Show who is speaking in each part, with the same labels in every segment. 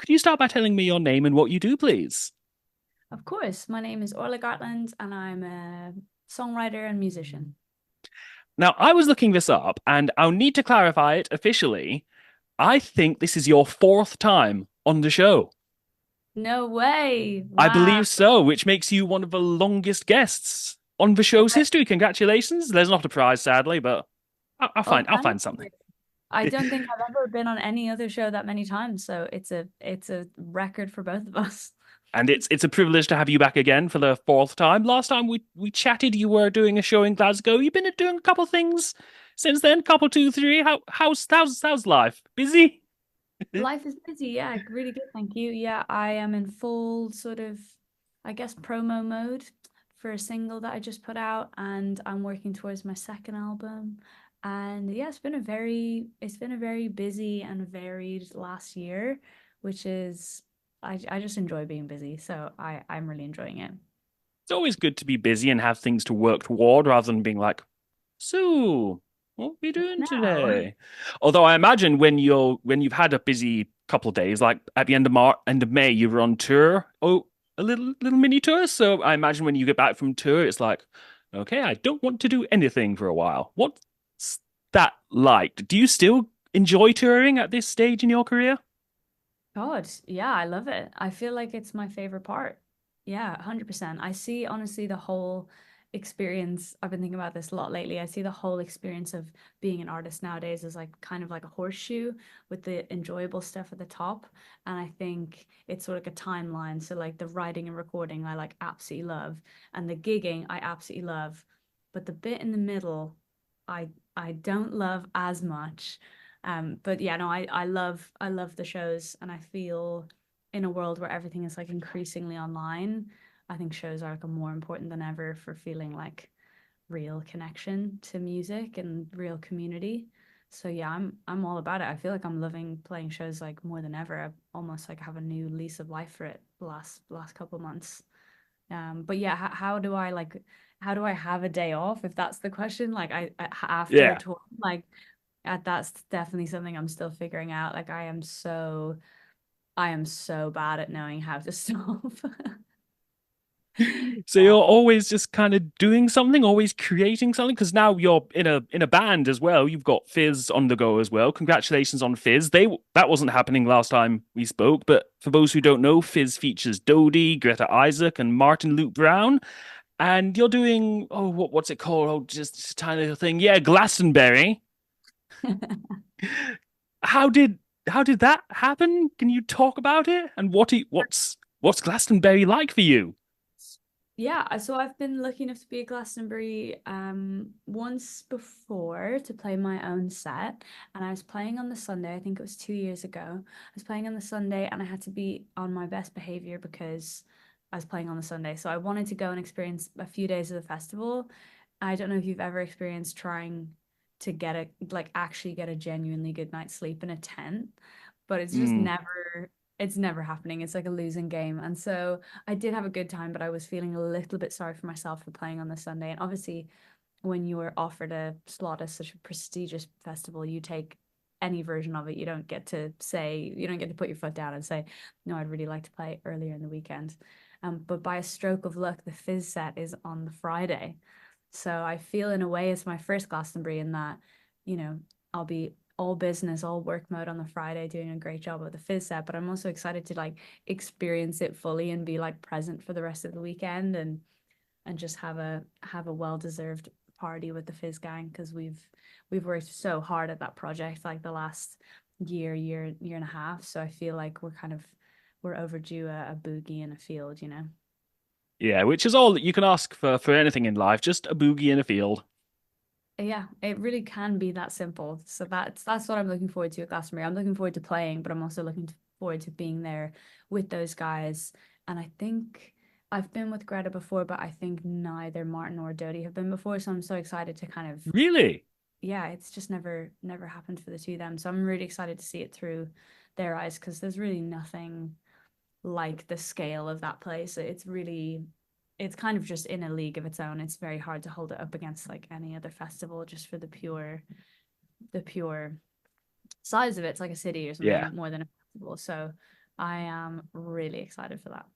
Speaker 1: Could you start by telling me your name and what you do, please?
Speaker 2: Of course, my name is Orla Gartland and I'm a songwriter and musician.
Speaker 1: Now, I was looking this up, and I'll need to clarify it officially. I think this is your fourth time on the show.
Speaker 2: No way.
Speaker 1: I
Speaker 2: Wow.
Speaker 1: believe so, which makes you one of the longest guests on the show's
Speaker 2: I,
Speaker 1: history. Congratulations. There's not a prize, sadly, but I'll
Speaker 2: oh,
Speaker 1: find I'll
Speaker 2: thank
Speaker 1: find something.
Speaker 2: you. I don't think I've ever been on any other show that many times, so it's a record for both of us.
Speaker 1: And it's a privilege to have you back again for the fourth time. Last time we chatted, you were doing a show in Glasgow. You've been doing a couple things since then, couple two, three. How's life? Busy?
Speaker 2: Life is busy, yeah, really good, thank you. Yeah, I am in full sort of, I guess, promo mode for a single that I just put out, and I'm working towards my second album. And yeah, it's been a very busy and varied last year, which is I just enjoy being busy, so I'm really enjoying it.
Speaker 1: It's always good to be busy and have things to work toward rather than being like, so what are we doing
Speaker 2: No.
Speaker 1: today? Although I imagine when you've had a busy couple of days, like at the end of May, you were on tour. Oh, a little mini tour. So I imagine when you get back from tour, it's like, okay, I don't want to do anything for a while. What's that like? Do you still enjoy touring at this stage in your career?
Speaker 2: God, yeah, I love it. I feel like it's my favorite part. Yeah, 100%. I see honestly the whole experience. I've been thinking about this a lot lately. I see the whole experience of being an artist nowadays as like kind of like a horseshoe with the enjoyable stuff at the top. And I think it's sort of like a timeline. So like the writing and recording, I like absolutely love, and the gigging, I absolutely love. But the bit in the middle, I I don't love as much. But yeah, no, I love the shows, and I feel in a world where everything is like increasingly online, I think shows are like more important than ever for feeling like real connection to music and real community. So yeah, I'm all about it. I feel like I'm loving playing shows like more than ever. I almost like have a new lease of life for it the last couple of months. But yeah, how do I have a day off if that's the question? Like after a
Speaker 1: Yeah.
Speaker 2: tour, like that's definitely something I'm still figuring out. Like I am so bad at knowing how to stop.
Speaker 1: So you're always just kind of doing something, always creating something, because now you're in a band as well. You've got Fizz on the go as well. Congratulations on Fizz. That wasn't happening last time we spoke, but for those who don't know, Fizz features Dodie, Greta Isaac, and Martin Luke Brown. And you're doing what's it called? Oh, just a tiny little thing. Yeah, Glastonbury. How did how did that happen? Can you talk about it? And what's Glastonbury like for you?
Speaker 2: Yeah, so I've been lucky enough to be at Glastonbury once before to play my own set, and I was playing on the Sunday. I think it was 2 years ago. I was playing on the Sunday, and I had to be on my best behavior because I was playing on the Sunday. So I wanted to go and experience a few days of the festival. I don't know if you've ever experienced trying to get a like actually get a genuinely good night's sleep in a tent, but
Speaker 1: Hmm.
Speaker 2: it's never happening. It's like a losing game. And so I did have a good time, but I was feeling a little bit sorry for myself for playing on the Sunday. And obviously, when you were offered a slot at such a prestigious festival, you take any version of it. You don't get to put your foot down and say, no, I'd really like to play earlier in the weekend. But by a stroke of luck, the Fizz set is on the Friday. So I feel in a way it's my first Glastonbury in that, you know, I'll be all business, all work mode on the Friday, doing a great job of the Fizz set, but I'm also excited to like experience it fully and be like present for the rest of the weekend and just have a well-deserved party with the Fizz gang because we've worked so hard at that project like the last year and a half. So I feel like we're overdue a boogie in a field, you know.
Speaker 1: Yeah, which is all that you can ask for anything in life, just a boogie in a field.
Speaker 2: Yeah, it really can be that simple. So that's what I'm looking forward to at Glastonbury. I'm looking forward to playing, but I'm also forward to being there with those guys. And I think I've been with Greta before, but I think neither Martin or Dodie have been before. So I'm so excited to kind of,
Speaker 1: Really?
Speaker 2: yeah, it's just never happened for the two of them. So I'm really excited to see it through their eyes because there's really nothing like the scale of that place. It's kind of just in a league of its own. It's very hard to hold it up against like any other festival just for the pure size of it. It's like a city or
Speaker 1: Yeah.
Speaker 2: something more than a festival. So I am really excited for that.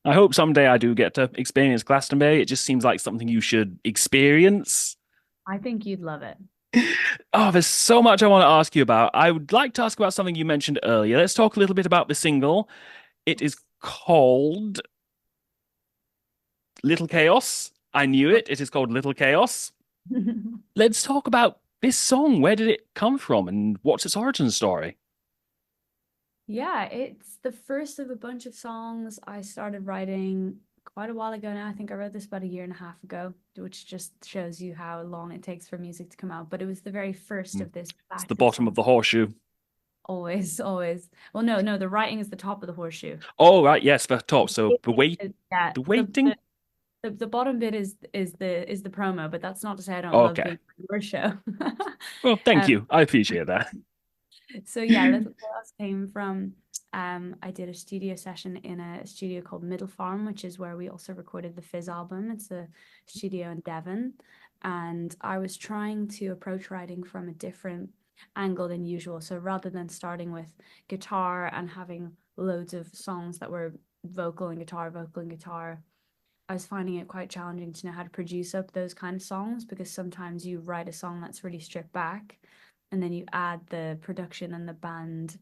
Speaker 1: I hope someday I do get to experience Glastonbury. It just seems like something you should experience.
Speaker 2: I think you'd love it.
Speaker 1: Oh, there's so much I want to ask you about. I would like to ask about something you mentioned earlier. Let's talk a little bit about the single. It is
Speaker 2: Yes.
Speaker 1: called Little Chaos. I knew it. It is called Little Chaos. Let's talk about this song. Where did it come from and what's its origin story?
Speaker 2: Yeah, it's the first of a bunch of songs I started writing quite a while ago now. I think I wrote this about a year and a half ago, which just shows you how long it takes for music to come out. But it was the very first
Speaker 1: Hmm.
Speaker 2: of this
Speaker 1: It's the
Speaker 2: batch of
Speaker 1: bottom of
Speaker 2: songs.
Speaker 1: the horseshoe.
Speaker 2: Always, always. Well, no, no, the writing is the top of the horseshoe.
Speaker 1: Oh, right. Yes, the top. So
Speaker 2: Yeah,
Speaker 1: the waiting.
Speaker 2: the bottom bit is the promo, but that's not to say I don't love
Speaker 1: Okay.
Speaker 2: being on your show.
Speaker 1: Well, thank
Speaker 2: Um,
Speaker 1: you. I appreciate that.
Speaker 2: so yeah, Little Chaos came from I did a studio session in a studio called Middle Farm, which is where we also recorded the Fizz album. It's a studio in Devon. And I was trying to approach writing from a different angle than usual. So rather than starting with guitar and having loads of songs that were vocal and guitar, I was finding it quite challenging to know how to produce up those kind of songs because sometimes you write a song that's really stripped back and then you add the production and the band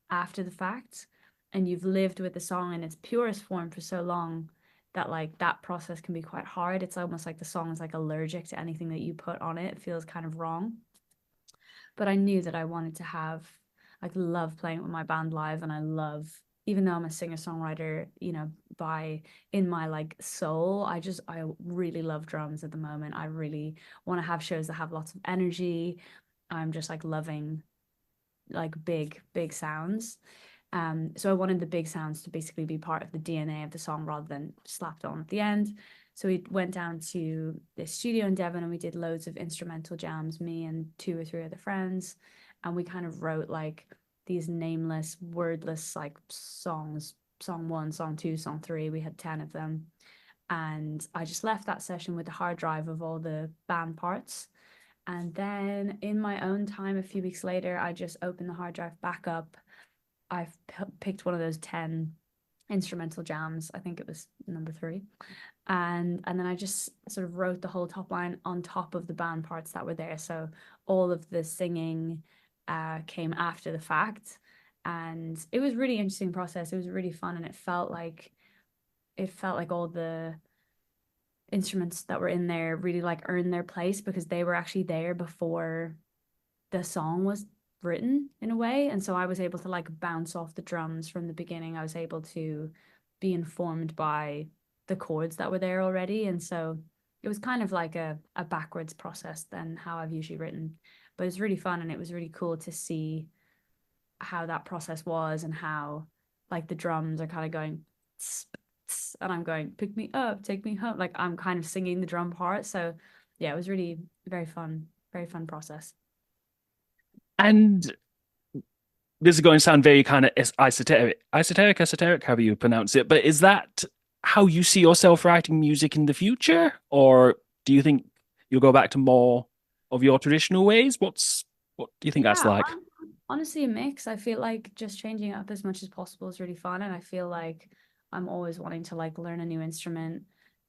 Speaker 2: after the fact and you've lived with the song in its purest form for so long that like that process can be quite hard. It's almost like the song is like allergic to anything that you put on it. It feels kind of wrong. But I knew that I wanted to have like love playing with my band live and I love even though I'm a singer-songwriter, by in my like soul, I really love drums at the moment. I really want to have shows that have lots of energy. I'm just like loving like big sounds. So I wanted the big sounds to basically be part of the DNA of the song rather than slapped on at the end. So we went down to the studio in Devon and we did loads of instrumental jams, me and two or three other friends, and we kind of wrote like these nameless, wordless like songs, song one, song two, song three. We had 10 of them. And I just left that session with the hard drive of all the band parts. And then in my own time, a few weeks later, I just opened the hard drive back up. I've picked one of those 10 instrumental jams. I think it was number three. And then I just sort of wrote the whole top line on top of the band parts that were there. So all of the singing came after the fact. And it was really interesting process. It was really fun and it felt like all the instruments that were in there really like earned their place because they were actually there before the song was written in a way. And so I was able to like bounce off the drums from the beginning. I was able to be informed by the chords that were there already. And so it was kind of like a backwards process than how I've usually written. But it was really fun and it was really cool to see how that process was and how like the drums are kind of going tss, tss, and I'm going pick me up, take me home. Like I'm kind of singing the drum part. So yeah, it was really very fun process.
Speaker 1: And this is going to sound very kind of esoteric, however you pronounce it. But is that how you see yourself writing music in the future, or do you think you'll go back to more of your traditional ways? What do you think that's
Speaker 2: Yeah,
Speaker 1: like?
Speaker 2: honestly, a mix. I feel like just changing it up as much as possible is really fun, and I feel like I'm always wanting to like learn a new instrument,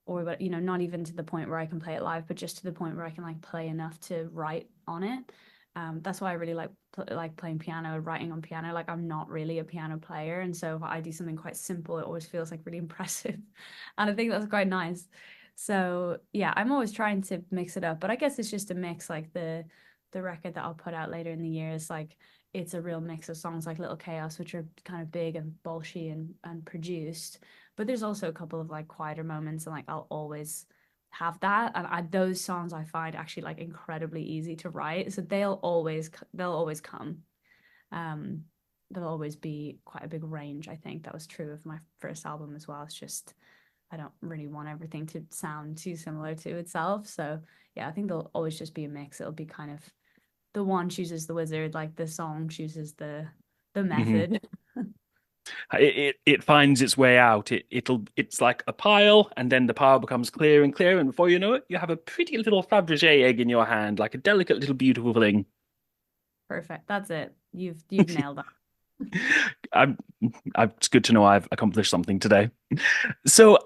Speaker 2: or but not even to the point where I can play it live, but just to the point where I can like play enough to write on it. That's why I really like playing piano, writing on piano. Like I'm not really a piano player, and so if I do something quite simple, it always feels like really impressive, and I think that's quite nice. So yeah, I'm always trying to mix it up, but I guess it's just a mix, like the record that I'll put out later in the year is like it's a real mix of songs like Little Chaos, which are kind of big and bolshy and produced. But there's also a couple of like quieter moments, and like I'll always have that. And those songs I find actually like incredibly easy to write, so they'll always come. Um, there'll always be quite a big range. I think that was true of my first album as well. It's just I don't really want everything to sound too similar to itself. So yeah, I think there'll always just be a mix. It'll be kind of the one chooses the wizard, like the song chooses the
Speaker 1: Hmm.
Speaker 2: method.
Speaker 1: It finds its way out. It's like a pile, and then the pile becomes clearer and clearer, and before you know it, you have a pretty little Fabergé egg in your hand, like a delicate little beautiful thing.
Speaker 2: Perfect. That's it. You've nailed that.
Speaker 1: I'm, it's good to know I've accomplished something today. So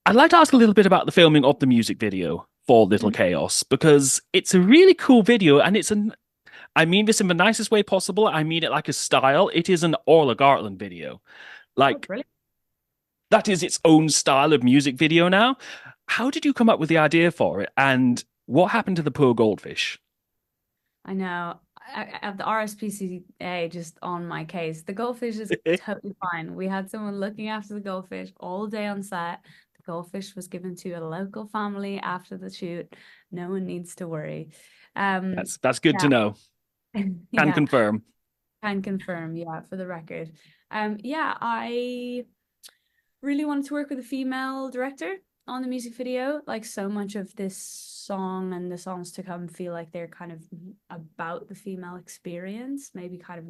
Speaker 1: I'd like to ask a little bit about the filming of the music video for Little
Speaker 2: Mhm.
Speaker 1: Chaos because it's a really cool video and I mean this in the nicest way possible. I mean it like a style. It is an Orla Gartland video.
Speaker 2: Oh,
Speaker 1: Like
Speaker 2: brilliant.
Speaker 1: that is its own style of music video now. How did you come up with the idea for it? And what happened to the poor goldfish?
Speaker 2: I know. I have the RSPCA just on my case. The goldfish is totally fine. We had someone looking after the goldfish all day on set. The goldfish was given to a local family after the shoot. No one needs to worry. Um,
Speaker 1: That's good to
Speaker 2: yeah,
Speaker 1: know. Can
Speaker 2: yeah,
Speaker 1: confirm.
Speaker 2: can confirm. Yeah, for the record. Yeah, I really wanted to work with a female director on the music video. Like so much of this song and the songs to come feel like they're kind of about the female experience, maybe kind of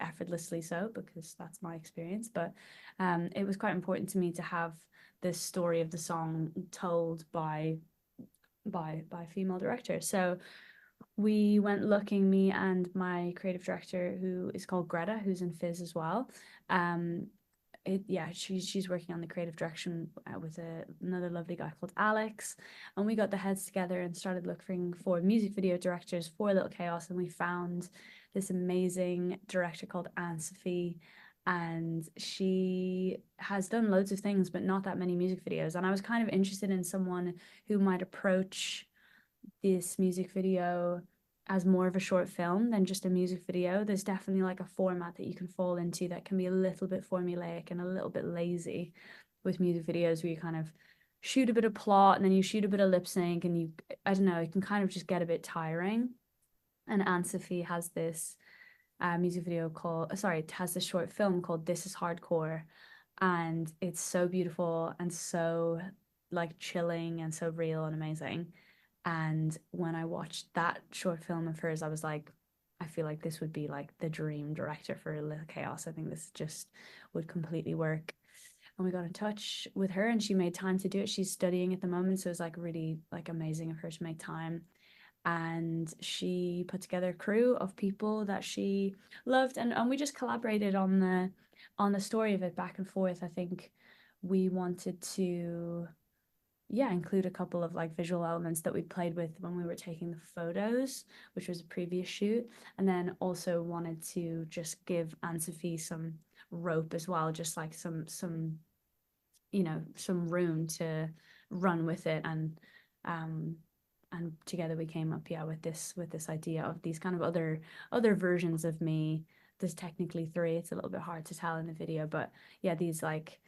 Speaker 2: effortlessly so because that's my experience. But it was quite important to me to have this story of the song told by a female director. So we went looking, me and my creative director, who is called Greta, who's in Fizz as well. Um, yeah, she's working on the creative direction with another lovely guy called Alex, and we got the heads together and started looking for music video directors for Little Chaos, and we found this amazing director called Anne Sophie, and she has done loads of things, but not that many music videos. And I was kind of interested in someone who might approach this music video as more of a short film than just a music video. There's definitely like a format that you can fall into that can be a little bit formulaic and a little bit lazy with music videos where you kind of shoot a bit of plot and then you shoot a bit of lip sync and you, I don't know, it can kind of just get a bit tiring. And Anne Sophie has this music video called, sorry, it has this short film called This Is Hardcore. And it's so beautiful and so like chilling and so real and amazing. And when I watched that short film of hers, I was like, I feel like this would be like the dream director for Little Chaos. I think this just would completely work. And we got in touch with her and she made time to do it. She's studying at the moment, so it was like really like amazing of her to make time. And she put together a crew of people that she loved and we just collaborated on the story of it back and forth. I think we wanted to yeah, include a couple of like visual elements that we played with when we were taking the photos, which was a previous shoot, and then also wanted to just give Anne Sophie some rope as well, just like some some room to run with it um and together we came up with this idea of these kind of other versions of me. There's technically three. It's a little bit hard to tell in the video, but yeah, these like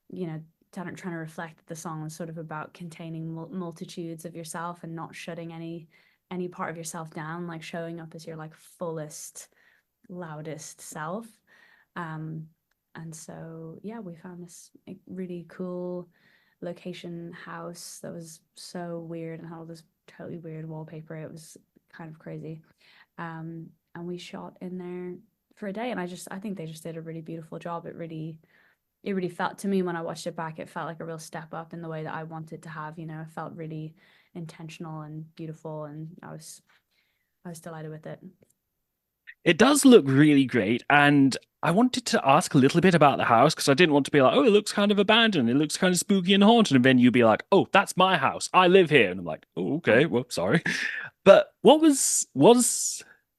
Speaker 2: you know trying to reflect that the song is sort of about containing multitudes of yourself and not shutting any part of yourself down, like showing up as your like fullest loudest self. um and so yeah, we found this really cool location house that was so weird and had all this totally weird wallpaper. It was kind of crazy. And we shot in there for a day and I think they just did a really beautiful job. It really felt to me when I watched it back, it felt like a real step up in the way that I wanted to have, it felt really intentional and beautiful and I was delighted with it.
Speaker 1: It does look really great, and I wanted to ask a little bit about the house because I didn't want to be like, oh, it looks kind of abandoned, it looks kind of spooky and haunted, and then you'd be like, oh, that's my house, I live here, and I'm like, oh, okay, well, sorry, but what was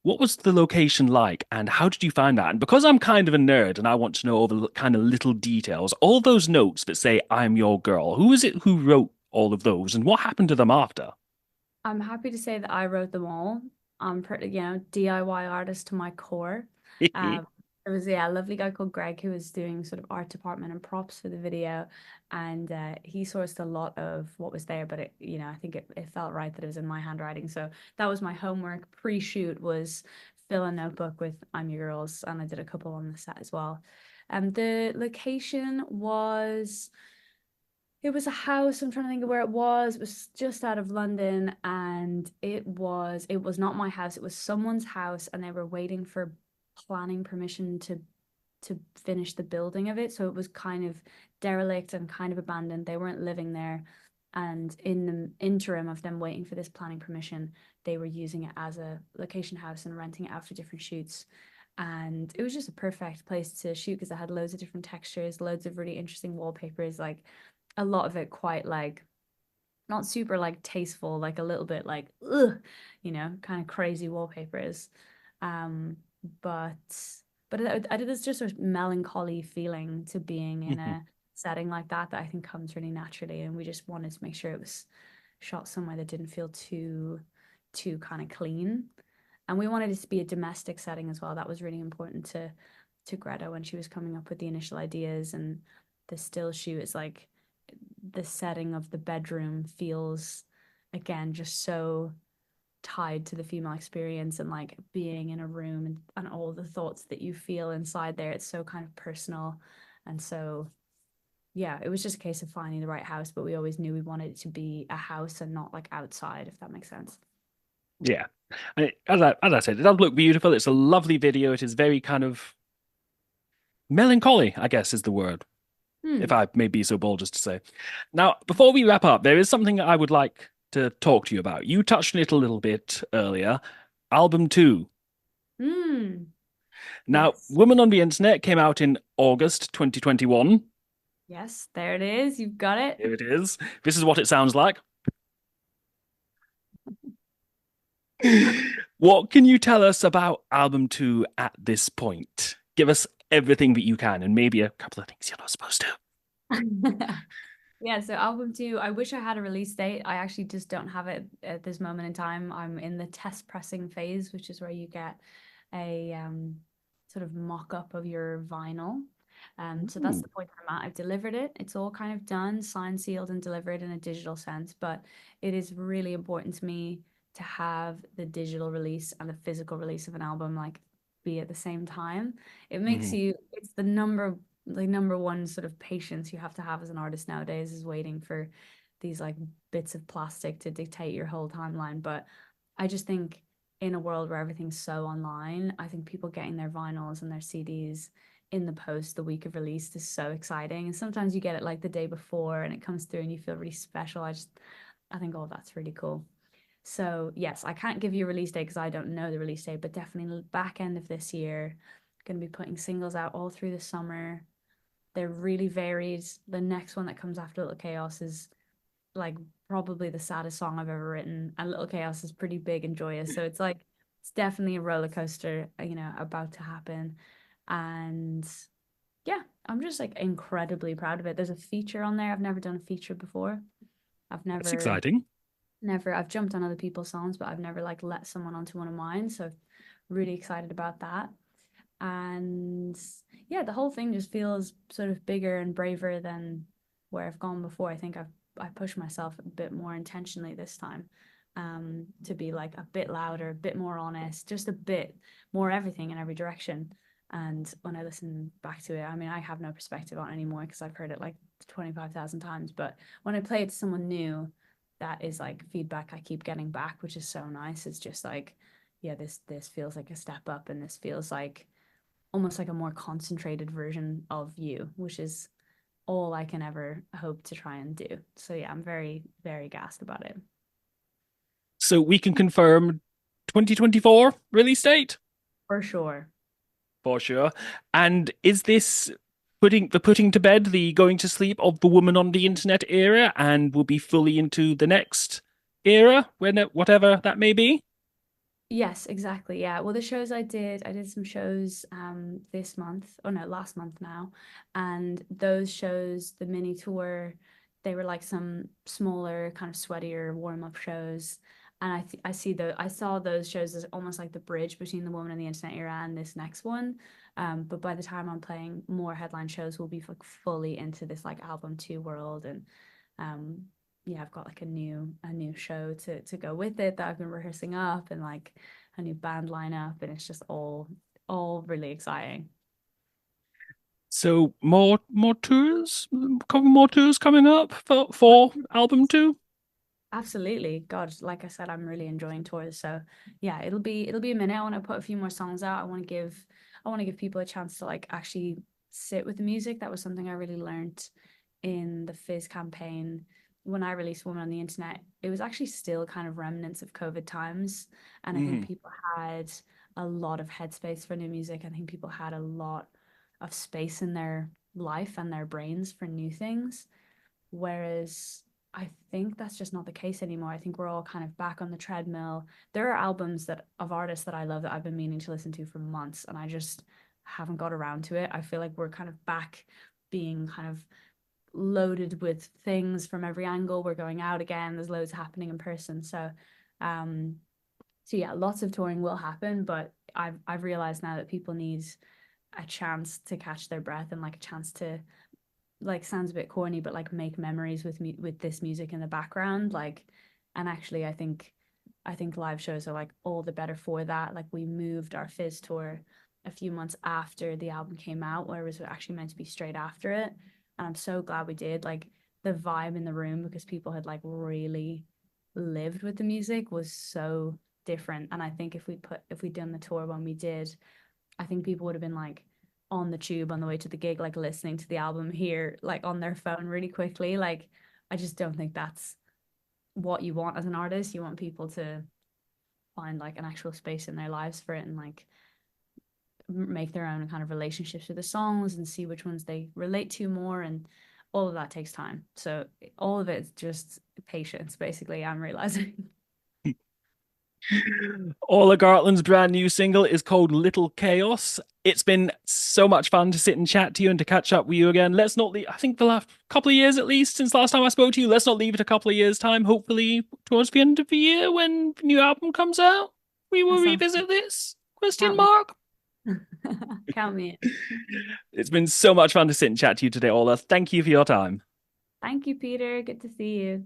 Speaker 1: the location like, and how did you find that? And because I'm kind of a nerd and I want to know all the kind of little details, all those notes that say "I'm your girl," who is it who wrote all of those, and what happened to them after?
Speaker 2: I'm happy to say that I wrote them all. I'm pretty, DIY artist to my core. Um, it was yeah, a lovely guy called Greg who was doing sort of art department and props for the video, and he sourced a lot of what was there. But I think it felt right that it was in my handwriting. So that was my homework pre-shoot was fill a notebook with "I'm Your Girls," and I did a couple on the set as well. The location was. It was a house. I'm trying to think of where it was. It was just out of London, and it was not my house. It was someone's house, and they were waiting for planning permission to finish the building of it. So it was kind of derelict and kind of abandoned. They weren't living there. And in the interim of them waiting for this planning permission, they were using it as a location house and renting it out for different shoots. And it was just a perfect place to shoot because it had loads of different textures, loads of really interesting wallpapers, like a lot of it quite like not super like tasteful, like a little bit like ugh, kind of crazy wallpapers. Um, but there's just a melancholy feeling to being in
Speaker 1: Mhm.
Speaker 2: a setting like that I think comes really naturally, and we just wanted to make sure it was shot somewhere that didn't feel too kind of clean. And we wanted it to be a domestic setting as well. That was really important to Greta when she was coming up with the initial ideas. And the still shoot is like the setting of the bedroom feels again just so tied to the female experience and like being in a room and all the thoughts that you feel inside there. It's so kind of personal. And so yeah, it was just a case of finding the right house, but we always knew we wanted it to be a house and not like outside, if that makes sense.
Speaker 1: Yeah. And as I said, it does look beautiful. It's a lovely video. It is very kind of melancholy, I guess is the word, if
Speaker 2: Hmm.
Speaker 1: I may be so bold as to say. Now, before we wrap up, there is something I would like to talk to you about. You touched on it a little bit earlier. Album 2.
Speaker 2: Hmm.
Speaker 1: Now,
Speaker 2: Yes.
Speaker 1: Woman on the Internet came out in August 2021.
Speaker 2: Yes, there it is. You've got it.
Speaker 1: Here it is. This is what it sounds like. What can you tell us about album 2 at this point? Give us everything that you can, and maybe a couple of things you're not supposed to.
Speaker 2: Yeah, so album two, I wish I had a release date. I actually just don't have it at this moment in time. I'm in the test pressing phase, which is where you get a sort of mock-up of your vinyl. So that's
Speaker 1: Ooh.
Speaker 2: the point that I'm at. I've delivered it. It's all kind of done, signed, sealed, and delivered in a digital sense. But it is really important to me to have the digital release and the physical release of an album like be at the same time. It makes
Speaker 1: Mhm.
Speaker 2: you, it's the number one sort of patience you have to have as an artist nowadays is waiting for these like bits of plastic to dictate your whole timeline. But I just think in a world where everything's so online, I think people getting their vinyls and their CDs in the post the week of release is so exciting. And sometimes you get it like the day before and it comes through and you feel really special. I think all that's really cool. So yes, I can't give you a release date because I don't know the release date, but definitely back end of this year, going to be putting singles out all through the summer. They're really varied. The next one that comes after Little Chaos is like probably the saddest song I've ever written, and Little Chaos is pretty big and joyous. So it's like it's definitely a roller coaster, about to happen. And yeah, I'm just like incredibly proud of it. There's a feature on there. I've never done a feature before. I've
Speaker 1: That's
Speaker 2: never
Speaker 1: exciting.
Speaker 2: never I've jumped on other people's songs, but I've never like let someone onto one of mine. So really excited about that. And yeah, the whole thing just feels sort of bigger and braver than where I've gone before. I think I pushed myself a bit more intentionally this time, to be like a bit louder, a bit more honest, just a bit more everything in every direction. And when I listen back to it, I mean, I have no perspective on it anymore because I've heard it like 25,000 times. But when I play it to someone new, that is like feedback I keep getting back, which is so nice. It's just like, yeah, this feels like a step up, and this feels like almost like a more concentrated version of you, which is all I can ever hope to try and do. So yeah, I'm very, very gassed about it.
Speaker 1: So we can confirm 2024 release date
Speaker 2: For sure.
Speaker 1: for sure. And is this putting to bed, the going to sleep of the woman on the internet era, and will be fully into the next era, whatever that may be?
Speaker 2: Yes, exactly. Yeah. Well, the shows I did some shows this month, oh no, last month now. And those shows, the mini tour, they were like some smaller, kind of sweatier warm-up shows. And I saw those shows as almost like the bridge between the Woman and the Internet era and this next one. But by the time I'm playing more headline shows, we'll be like fully into this like album two world. And um yeah, I've got like a new show to go with it that I've been rehearsing up, and like a new band lineup, and it's just all really exciting.
Speaker 1: So more tours, couple more tours coming up for album 2.
Speaker 2: Absolutely. God, like I said, I'm really enjoying tours. So yeah, it'll be a minute. I want to put a few more songs out. I want to give people a chance to like actually sit with the music. That was something I really learned in the Fizz campaign. When I released Woman on the Internet, it was actually still kind of remnants of COVID times. And I think
Speaker 1: Mhm.
Speaker 2: people had a lot of headspace for new music. I think people had a lot of space in their life and their brains for new things. Whereas I think that's just not the case anymore. I think we're all kind of back on the treadmill. There are albums that of artists that I love that I've been meaning to listen to for months, and I just haven't got around to it. I feel like we're kind of back being kind of loaded with things from every angle. We're going out again. There's loads happening in person. Um, so yeah, lots of touring will happen, but I've realized now that people need a chance to catch their breath and like a chance to, like, sounds a bit corny, but like make memories with me with this music in the background. Like, and actually I think live shows are like all the better for that. Like we moved our Fizz tour a few months after the album came out, where it was actually meant to be straight after it. And I'm so glad we did. Like the vibe in the room, because people had like really lived with the music, was so different. And I think if we'd done the tour when we did, I think people would have been like on the tube on the way to the gig, like listening to the album here, like on their phone really quickly. Like, I just don't think that's what you want as an artist. You want people to find like an actual space in their lives for it and like make their own kind of relationships with the songs and see which ones they relate to more. And all of that takes time. So all of it's just patience, basically, I'm realizing.
Speaker 1: Orla Gartland's brand new single is called Little Chaos. It's been so much fun to sit and chat to you and to catch up with you again. Let's not leave, I think the last couple of years at least since last time I spoke to you, let's not leave it a couple of years' time. Hopefully, towards the end of the year when the new album comes out, we
Speaker 2: That
Speaker 1: will
Speaker 2: sounds
Speaker 1: revisit this. Question
Speaker 2: count me
Speaker 1: mark.
Speaker 2: count me in.
Speaker 1: It's been so much fun to sit and chat to you today, Orla. Thank you for your time.
Speaker 2: Thank you, Peter. Good to see you.